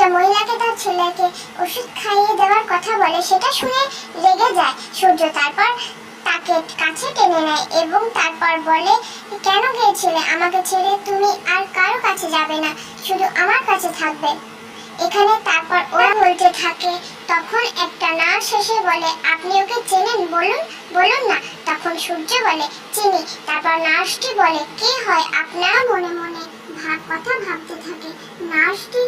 একটা মহিলাকে তার ছেলেকে ওষুধ খাইয়ে দেওয়ার কথা বলে, সেটা শুনে রেগে যায় সূর্য। তারপর তাকে কাছে টেনে নেয় এবং তারপর বলে, কেন গিয়েছিলে? আমাকে ছেড়ে তুমি আর কারো কাছে যাবে না, শুধু আমার কাছে থাকবে এখানে। তারপর ওরা বলতে থাকে, তখন একটা নার্স এসে বলে, আপনি ওকে চেনেন? বলুন বলুন না। তখন সূর্য বলে, চিনি। তারপর নার্সটি বলে, কে হয় আপনার? মনে মনে কথা ভাবতে থাকে। নার্সটি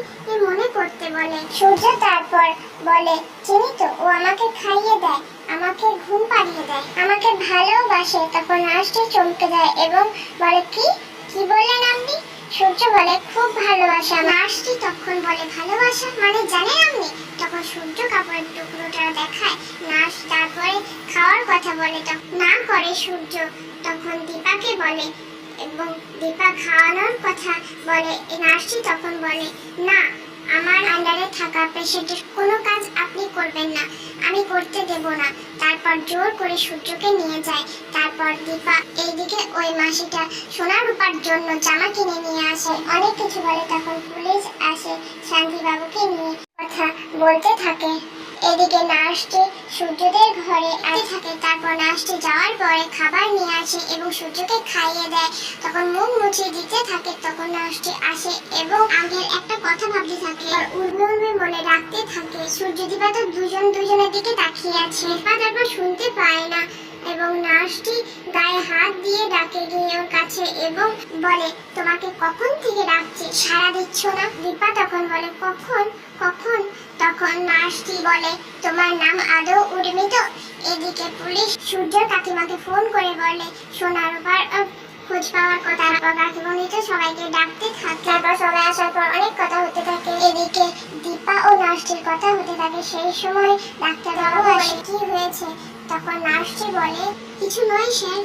মনে করতে বলে। সূর্য তারপর বলে, চিনি তো, ও আমাকে খাইয়ে দেয়, আমাকে ঘুম পাড়িয়ে দেয়, আমাকে ভালোবাসে। তখন নার্সটি চমকে যায় এবং বলে, কি কি বললেন আপনি? সূর্য বলে, খুব ভালোবাসা। নার্সটি তখন বলে, ভালোবাসা মানে জানেন আপনি? তখন সূর্য কাপড়ের টুকরোটা দেখায়। নার্স তারপরে খাওয়ার কথা বলে, না করে সূর্য। তখন দীপাকে বলে এবং দীপা খাওয়ানোর কথা বলে। নার্সটি তখন বলে, না, আমার আন্ডারে থাকা পেশেন্টের কোনো কাজ আপনি করবেন না, আমি করতে দেব না। তারপর জোর করে সূর্যকে নিয়ে যায়। তারপর দীপা এইদিকে ওই মাসিটা সোনা রূপার জন্য জামা কিনে নিয়ে আসে, অনেক কিছু বলে। তখন পুলিশ আসে শান্তিবাবুকে নিয়ে কথা বলতে থাকে। এদিকে নার্সটি সূর্যদের ঘরে আসতে থাকে। তারপর নার্সটি যাওয়ার পরে খাবার নিয়ে আসে এবং সূর্যকে খাইয়ে দেয়। তখন মুখ মুছিয়ে দিতে থাকে। তখন নার্সটি আসে এবং আগের একটা কথা ভাবতে থাকে, আর উর্মি উর্মি মনে রাখতে থাকে। সূর্য দীপা তো দুজনের দিকে তাকিয়ে আছে। দীপা তারপর শুনতে পায় না এবং নার্সটি গায়ে হাত দিয়ে ডাকে গিয়ে ওর কাছে এবং বলে, তোমাকে কখন থেকে ডাকছি, সাড়া দিচ্ছ না? দীপা তখন বলে, কখন কখন? তখন নার্সটি বলে, তোমার নাম আদৌ উর্মি তো? এদিকে পুলিশ সূর্য কাকিমাকে ফোন করে বলে সোনার উপর খোঁজ পাওয়ার কথা। কাকিমণি তো সবাইকে ডাকতে থাকে। তারপর সবাই আসার পর অনেক কথা হতে থাকে। এদিকে দীপা ও নার্সটির কথা হতে থাকে। সেই সময় ডাক্তারবাবু বলে, কি হয়েছে? তখন নার্সটি বলে, কিছু নয় স্যার,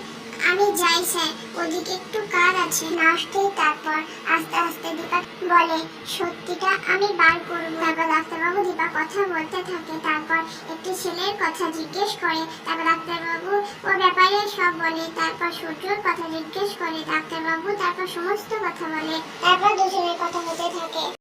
আমি যাই স্যার, ওদিকে একটু কাজ আছে। নার্সটি তারপর আস্তে আস্তে দীপা বলে, সত্যিটা আমি বার করব। তারপর ডাক্তারবাবু দীপা কথা বলতে থাকে। তারপর একটি ছেলের কথা জিজ্ঞেস করে। তারপর ডাক্তারবাবু ওর ব্যাপারে সব বলে। তারপর সূর্যর কথা জিজ্ঞেস করে ডাক্তারবাবু। তারপর সমস্ত কথা বলে। তারপর দুজনের কথা হতে থাকে।